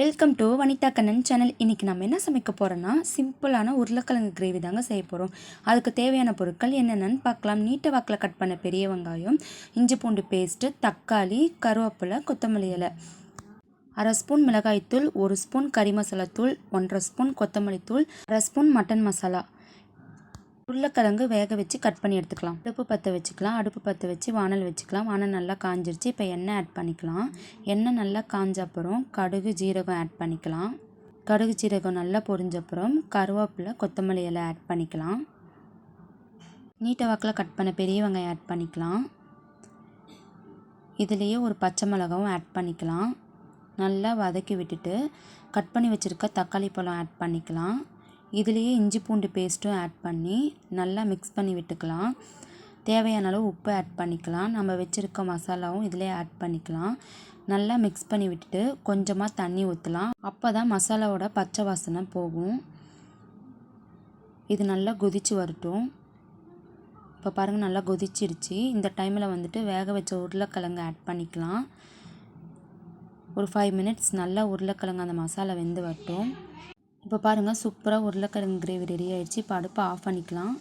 Welcome to Vanitha Kannan channel. இன்றைக்கி நம்ம என்ன சமைக்க போகிறோன்னா சிம்பிளான உருளைக்கிழங்கு கிரேவி தாங்க செய்ய போகிறோம். அதுக்கு தேவையான பொருட்கள் என்னென்னு பார்க்கலாம். நீட்ட வாக்கில் கட் பண்ண பெரிய வெங்காயம், இஞ்சி பூண்டு பேஸ்ட்டு, தக்காளி, கருவேப்பிலை, கொத்தமல்லி இலை, அரை ஸ்பூன் மிளகாய்த்தூள், 1 ஸ்பூன் கறி மசாலா தூள், 1.5 ஸ்பூன் கொத்தமல்லி தூள், அரை ஸ்பூன் மட்டன் மசாலா. உருளைக்கிழங்கு வேக வச்சு கட் பண்ணி எடுத்துக்கலாம். அடுப்பு பற்ற வச்சுக்கலாம். அடுப்பு பற்ற வச்சு வானல் வச்சுக்கலாம். வானல் நல்லா காஞ்சிருச்சு. இப்போ எண்ணெய் ஆட் பண்ணிக்கலாம். எண்ணெய் நல்லா காஞ்ச அப்புறம் கடுகு ஜீரகம் ஆட் பண்ணிக்கலாம். கடுகு ஜீரகம் நல்லா பொரிஞ்ச அப்புறம் கருவேப்பிலை, கொத்தமல்லி இலை ஆட் பண்ணிக்கலாம். நீட்ட வாக்கில் கட் பண்ண பெரிய வெங்காயம் ஆட் பண்ணிக்கலாம். இதுலேயே ஒரு பச்சை மிளகாவும் ஆட் பண்ணிக்கலாம். நல்லா வதக்கி விட்டுட்டு கட் பண்ணி வச்சுருக்க தக்காளி பழம் ஆட் பண்ணிக்கலாம். இதுலேயே இஞ்சி பூண்டு பேஸ்ட்டும் ஆட் பண்ணி நல்லா மிக்ஸ் பண்ணி விட்டுக்கலாம். தேவையான அளவு உப்பு ஆட் பண்ணிக்கலாம். நம்ம வச்சுருக்க மசாலாவும் இதிலே ஆட் பண்ணிக்கலாம். நல்லா மிக்ஸ் பண்ணி விட்டுட்டு கொஞ்சமாக தண்ணி ஊற்றலாம். அப்போ தான் மசாலாவோட பச்சை வாசனை போகும். இது நல்லா கொதித்து வரட்டும். இப்போ பாருங்கள், நல்லா கொதிச்சிடுச்சு. இந்த டைமில் வந்துட்டு வேக வச்ச உருளைக்கிழங்கு ஆட் பண்ணிக்கலாம். ஒரு 5 மினிட்ஸ் நல்லா உருளைக்கிழங்கு அந்த மசாலா வெந்து வரட்டும். இப்போ பாருங்கள், சூப்பராக உருளைக்கிழங்கு கிரேவி ரெடி ஆகிடுச்சு. இப்போ அடுப்பை ஆஃப் பண்ணிக்கலாம்.